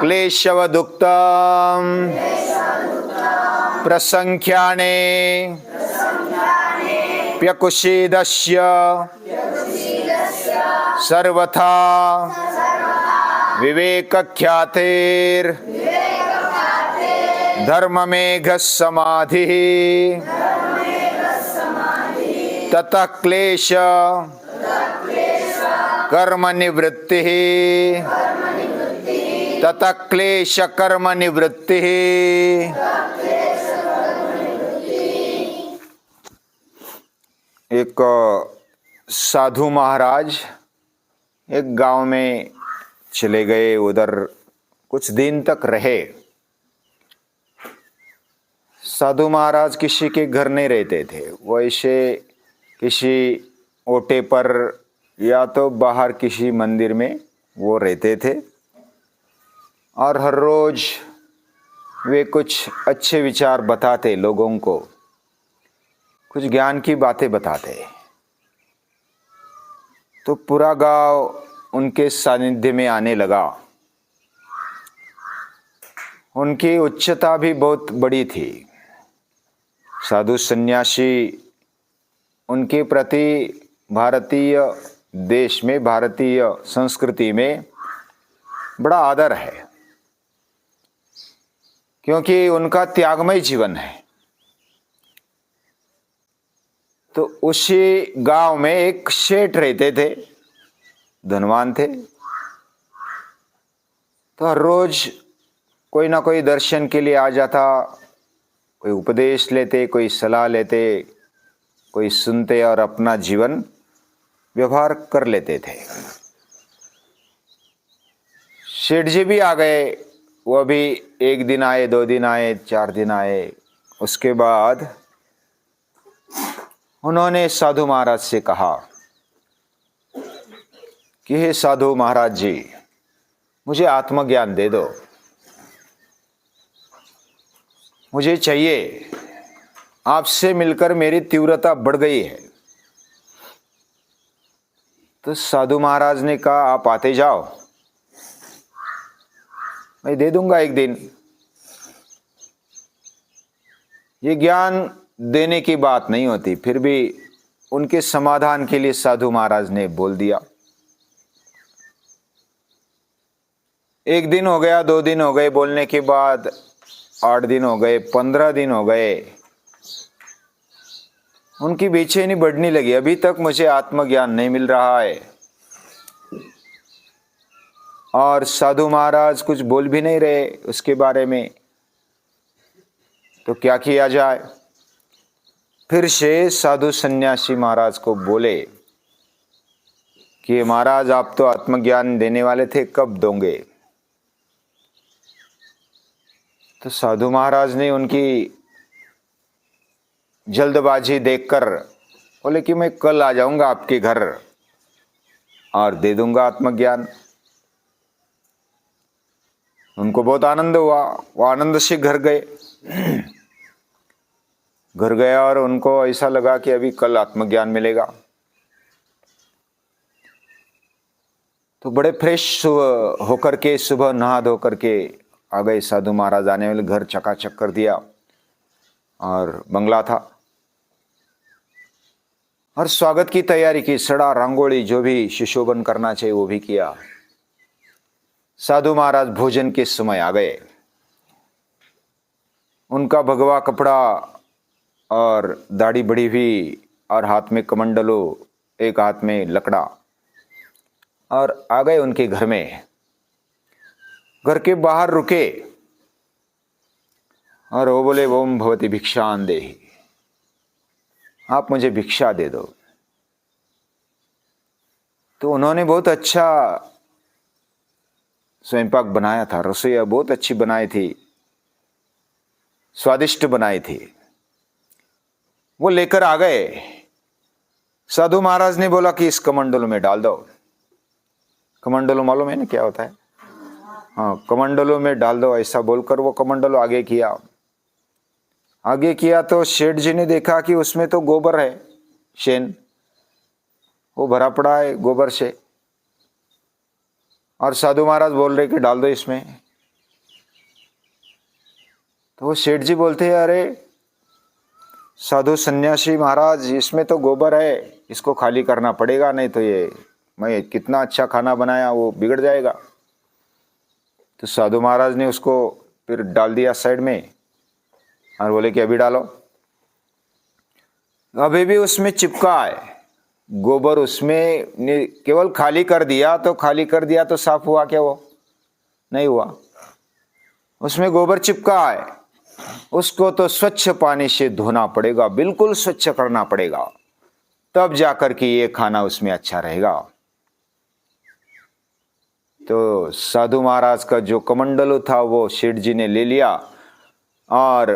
क्लेशवदुक्तम् प्रसंख्याने प्यकुशीदस्य सर्वथा विवेकख्यातेर धर्ममेघः समाधिः ततः क्लेश कर्म निवृत्तिः ततः क्लेश कर्म निवृत्तिः। एक साधु महाराज एक गांव में चले गए, उधर कुछ दिन तक रहे। साधु महाराज किसी के घर नहीं रहते थे, वो ऐसे किसी ओटे पर या तो बाहर किसी मंदिर में वो रहते थे और हर रोज वे कुछ अच्छे विचार बताते, लोगों को कुछ ज्ञान की बातें बताते। तो पूरा गांव उनके सानिध्य में आने लगा। उनकी उच्चता भी बहुत बड़ी थी। साधु सन्यासी, उनके प्रति भारतीय देश में, भारतीय संस्कृति में बड़ा आदर है, क्योंकि उनका त्यागमय जीवन है। तो उसी गांव में एक सेठ रहते थे, धनवान थे। तो हर रोज कोई ना कोई दर्शन के लिए आ जाता, कोई उपदेश लेते, कोई सलाह लेते, कोई सुनते और अपना जीवन व्यवहार कर लेते थे। सेठ जी भी आ गए, वो भी एक दिन आए, 2 दिन आए, 4 दिन आए। उसके बाद उन्होंने साधु महाराज से कहा कि हे साधु महाराज जी, मुझे आत्मज्ञान दे दो, मुझे चाहिए। आपसे मिलकर मेरी तीव्रता बढ़ गई है। तो साधु महाराज ने कहा, आप आते जाओ, मैं दे दूंगा एक दिन। ये ज्ञान देने की बात नहीं होती, फिर भी उनके समाधान के लिए साधु महाराज ने बोल दिया। 1 दिन हो गया, 2 दिन हो गए, बोलने के बाद 8 दिन हो गए, 15 दिन हो गए। उनकी बेचैनी बढ़ने लगी, अभी तक मुझे आत्मज्ञान नहीं मिल रहा है। और साधु महाराज कुछ बोल भी नहीं रहे उसके बारे में। तो क्या किया जाए? फिर से साधु सन्यासी महाराज को बोले कि महाराज, आप तो आत्मज्ञान देने वाले थे, कब दोगे? तो साधु महाराज ने उनकी जल्दबाजी देखकर बोले कि मैं कल आ जाऊंगा आपके घर और दे दूंगा आत्मज्ञान। उनको बहुत आनंद हुआ, वो आनंद से घर गए। घर गया और उनको ऐसा लगा कि अभी कल आत्मज्ञान मिलेगा। तो बड़े फ्रेश होकर के, सुबह नहा धो करके आ गए। साधु महाराज आने वाले, घर चकाचक कर दिया और बंगला था और स्वागत की तैयारी की, सड़ा रंगोली, जो भी सुशोभन करना चाहिए वो भी किया। साधु महाराज भोजन के समय आ गए। उनका भगवा कपड़ा और दाढ़ी बड़ी हुई और हाथ में कमंडलो, एक हाथ में लकड़ा, और आ गए उनके घर में। घर के बाहर रुके और वो बोले, ओम भवती भिक्षान देहि, आप मुझे भिक्षा दे दो। तो उन्होंने बहुत अच्छा स्वयंपाक बनाया था, रसोईया बहुत अच्छी बनाई थी, स्वादिष्ट बनाई थी। वो लेकर आ गए। साधु महाराज ने बोला कि इस कमंडलों में डाल दो। कमंडलों मालूम है ना क्या होता है? हाँ, कमंडलों में डाल दो, ऐसा बोलकर वो कमंडलों आगे किया। आगे किया तो सेठ जी ने देखा कि उसमें तो गोबर है, शेन, वो भरा पड़ा है गोबर से। और साधु महाराज बोल रहे कि डाल दो इसमें। तो वो सेठ जी बोलते हैं, अरे साधु सन्यासी महाराज, इसमें तो गोबर है, इसको खाली करना पड़ेगा, नहीं तो ये मैं कितना अच्छा खाना बनाया वो बिगड़ जाएगा। तो साधु महाराज ने उसको फिर डाल दिया साइड में और बोले कि अभी डालो। अभी भी उसमें चिपका है गोबर, उसमें केवल खाली कर दिया तो साफ हुआ क्या? वो नहीं हुआ, उसमें गोबर चिपका है। उसको तो स्वच्छ पानी से धोना पड़ेगा, बिल्कुल स्वच्छ करना पड़ेगा, तब जाकर के ये खाना उसमें अच्छा रहेगा। तो साधु महाराज का जो कमंडलू था वो सेठ जी ने ले लिया और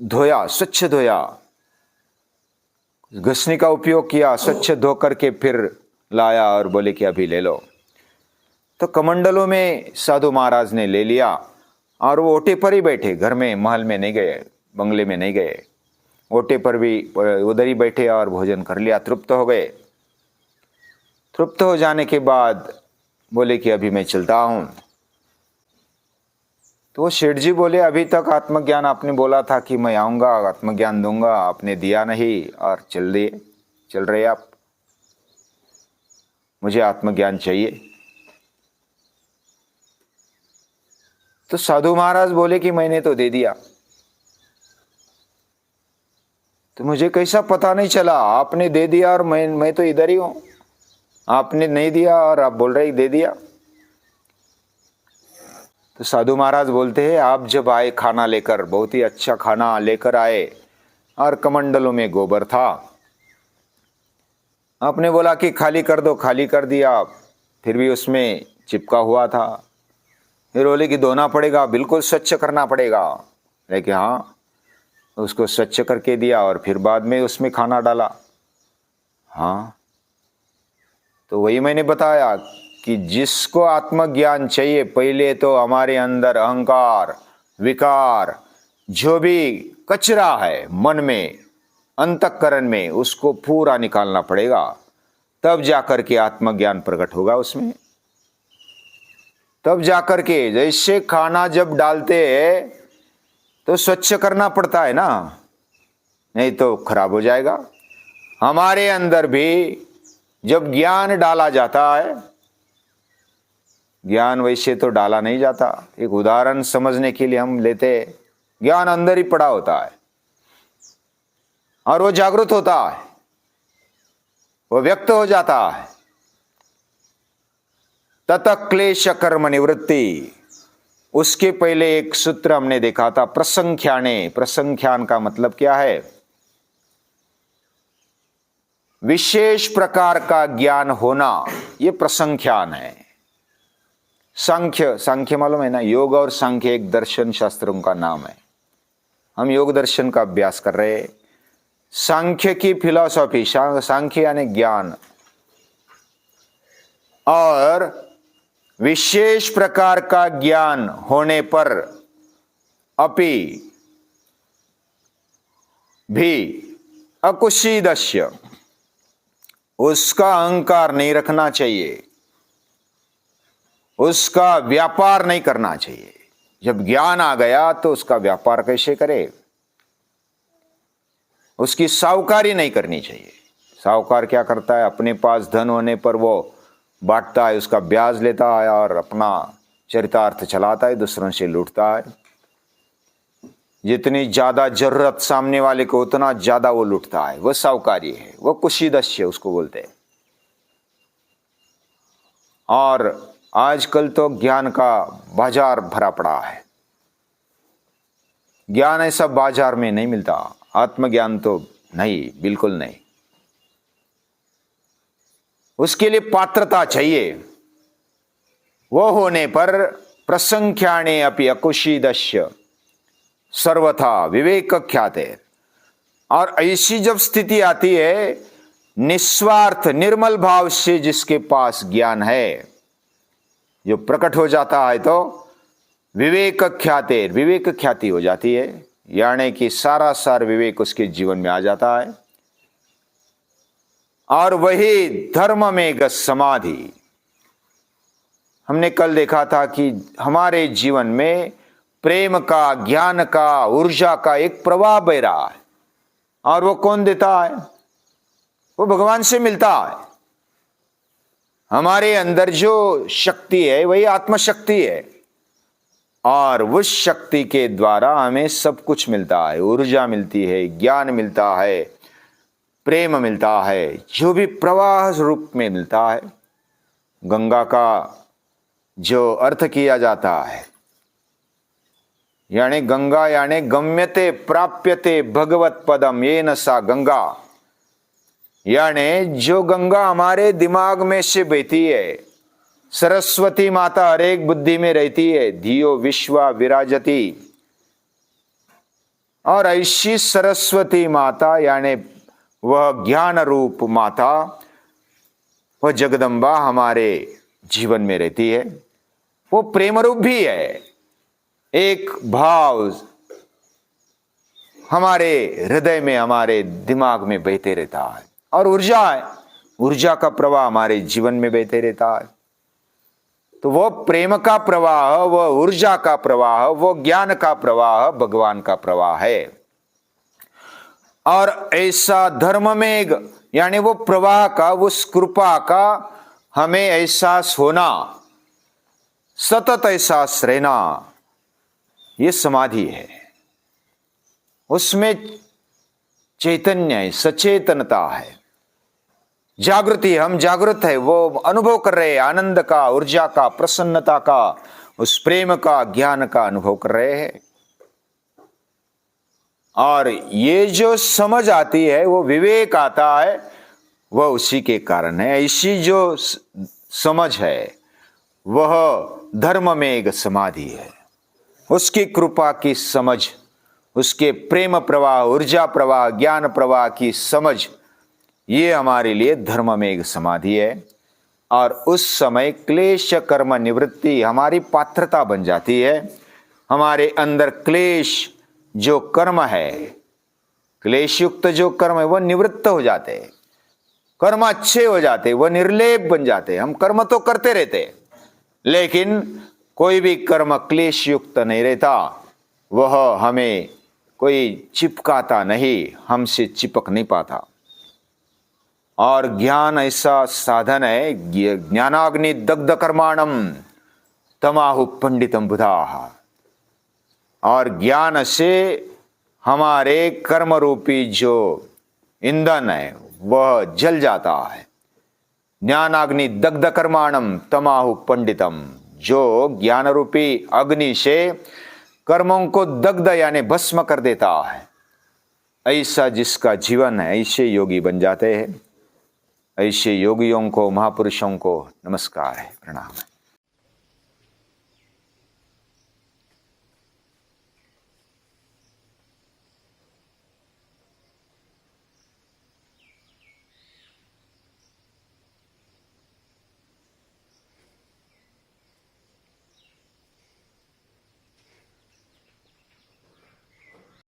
धोया, स्वच्छ धोया, घसनी का उपयोग किया, स्वच्छ धो करके फिर लाया और बोले कि अभी ले लो। तो कमंडलों में साधु महाराज ने ले लिया और वो ओटे पर ही बैठे, घर में महल में नहीं गए, बंगले में नहीं गए, ओटे पर भी उधर ही बैठे और भोजन कर लिया, तृप्त हो गए। तृप्त हो जाने के बाद बोले कि अभी मैं चलता हूं। तो वो सेठ जी बोले, अभी तक आत्मज्ञान आपने बोला था कि मैं आऊंगा आत्मज्ञान दूंगा, आपने दिया नहीं और चल रहे आप, मुझे आत्मज्ञान चाहिए। तो साधु महाराज बोले कि मैंने तो दे दिया। तो मुझे कैसा पता नहीं चला, आपने दे दिया और मैं तो इधर ही हूं, आपने नहीं दिया और आप बोल रहे दे दिया। तो साधु महाराज बोलते हैं, आप जब आए खाना लेकर, बहुत ही अच्छा खाना लेकर आए और कमंडलों में गोबर था, आपने बोला कि खाली कर दो, खाली कर दिया, फिर भी उसमें चिपका हुआ था। फिर बोले कि धोना पड़ेगा, बिल्कुल स्वच्छ करना पड़ेगा। लेकिन हाँ, उसको स्वच्छ करके दिया और फिर बाद में उसमें खाना डाला। हाँ, तो वही मैंने बताया कि जिसको आत्मज्ञान चाहिए, पहले तो हमारे अंदर अहंकार, विकार, जो भी कचरा है मन में, अंतःकरण में, उसको पूरा निकालना पड़ेगा, तब जाकर के आत्मज्ञान प्रकट होगा उसमें। तब जाकर के, जैसे खाना जब डालते हैं तो स्वच्छ करना पड़ता है ना, नहीं तो खराब हो जाएगा। हमारे अंदर भी जब ज्ञान डाला जाता है, ज्ञान वैसे तो डाला नहीं जाता, एक उदाहरण समझने के लिए हम लेते हैं, ज्ञान अंदर ही पड़ा होता है और वो जागृत होता है, वो व्यक्त हो जाता है। ततः क्लेश कर्म निवृत्ति, उसके पहले एक सूत्र हमने देखा था, प्रसंख्याने। प्रसंख्यान का मतलब क्या है? विशेष प्रकार का ज्ञान होना, ये प्रसंख्यान है। सांख्य मालूम है ना, योग और सांख्य एक दर्शन शास्त्रों का नाम है। हम योग दर्शन का अभ्यास कर रहे हैं। सांख्य की फिलॉसफी, सांख्य यानी ज्ञान, और विशेष प्रकार का ज्ञान होने पर अपि भी अकुशीदस्य, उसका अहंकार नहीं रखना चाहिए, उसका व्यापार नहीं करना चाहिए। जब ज्ञान आ गया तो उसका व्यापार कैसे करे? उसकी साहूकारी नहीं करनी चाहिए। साहूकार क्या करता है? अपने पास धन होने पर वो बांटता है, उसका ब्याज लेता है और अपना चरितार्थ चलाता है, दूसरों से लूटता है। जितनी ज्यादा जरूरत सामने वाले को उतना ज्यादा वो लूटता है, वह साहूकारी है, वह कुशीदस्य उसको बोलते हैं। और आजकल तो ज्ञान का बाजार भरा पड़ा है। ज्ञान ऐसा बाजार में नहीं मिलता, आत्मज्ञान तो नहीं, बिल्कुल नहीं। उसके लिए पात्रता चाहिए। वो होने पर प्रसंख्याने अपि अकुशीदस्य सर्वथा विवेक ख्याते। और ऐसी जब स्थिति आती है, निस्वार्थ निर्मल भाव से जिसके पास ज्ञान है, जो प्रकट हो जाता है, तो विवेक ख्याते, विवेक ख्याति हो जाती है, यानी कि सारा सार विवेक उसके जीवन में आ जाता है। और वही धर्म में समाधि। हमने कल देखा था कि हमारे जीवन में प्रेम का, ज्ञान का, ऊर्जा का एक प्रवाह बह रहा है। और वो कौन देता है? वो भगवान से मिलता है। हमारे अंदर जो शक्ति है वही आत्मशक्ति है, और उस शक्ति के द्वारा हमें सब कुछ मिलता है। ऊर्जा मिलती है, ज्ञान मिलता है, प्रेम मिलता है, जो भी प्रवाह रूप में मिलता है। गंगा का जो अर्थ किया जाता है, यानी गंगा यानी गम्यते प्राप्यते भगवत पदम येन सा गंगा, यानी जो गंगा हमारे दिमाग में से बहती है। सरस्वती माता हर एक बुद्धि में रहती है, धियो विश्वा विराजती। और ऐसी सरस्वती माता यानी वह ज्ञान रूप माता, वह जगदम्बा हमारे जीवन में रहती है। वो प्रेम रूप भी है। एक भाव हमारे हृदय में, हमारे दिमाग में बहते रहता है। और ऊर्जा है, ऊर्जा का प्रवाह हमारे जीवन में बहते रहता है। तो वो प्रेम का प्रवाह, वो ऊर्जा का प्रवाह, वो ज्ञान का प्रवाह भगवान का प्रवाह है। और ऐसा धर्म मेघ यानी वो प्रवाह का, उस कृपा का हमें एहसास होना, सतत एहसास रहना, ये समाधि है। उसमें चैतन्य है, सचेतनता है, जागृति। हम जागृत है, वो अनुभव कर रहे हैं आनंद का, ऊर्जा का, प्रसन्नता का, उस प्रेम का, ज्ञान का अनुभव कर रहे हैं। और ये जो समझ आती है, वो विवेक आता है, वह उसी के कारण है। ऐसी जो समझ है वह धर्म में एक समाधि है। उसकी कृपा की समझ, उसके प्रेम प्रवाह, ऊर्जा प्रवाह, ज्ञान प्रवाह की समझ, ये हमारे लिए धर्म में एक समाधि है। और उस समय क्लेश कर्म निवृत्ति हमारी पात्रता बन जाती है। हमारे अंदर क्लेश जो कर्म है, क्लेश युक्त जो कर्म है, वह निवृत्त हो जाते हैं। कर्म अच्छे हो जाते, वह निर्लेप बन जाते। हम कर्म तो करते रहते, लेकिन कोई भी कर्म क्लेश युक्त नहीं रहता। वह हमें कोई चिपकाता नहीं, हमसे चिपक नहीं पाता। और ज्ञान ऐसा साधन है, ज्ञानाग्नि दग्ध कर्माणम तमाहु पंडितम बुधाः। और ज्ञान से हमारे कर्म रूपी जो ईंधन है वह जल जाता है। ज्ञानाग्नि दग्ध कर्माणम तमाहु पंडितम, जो ज्ञान रूपी अग्नि से कर्मों को दग्ध यानी भस्म कर देता है। ऐसा जिसका जीवन है, ऐसे योगी बन जाते हैं। ऐसे योगियों को, महापुरुषों को नमस्कार है, प्रणाम है।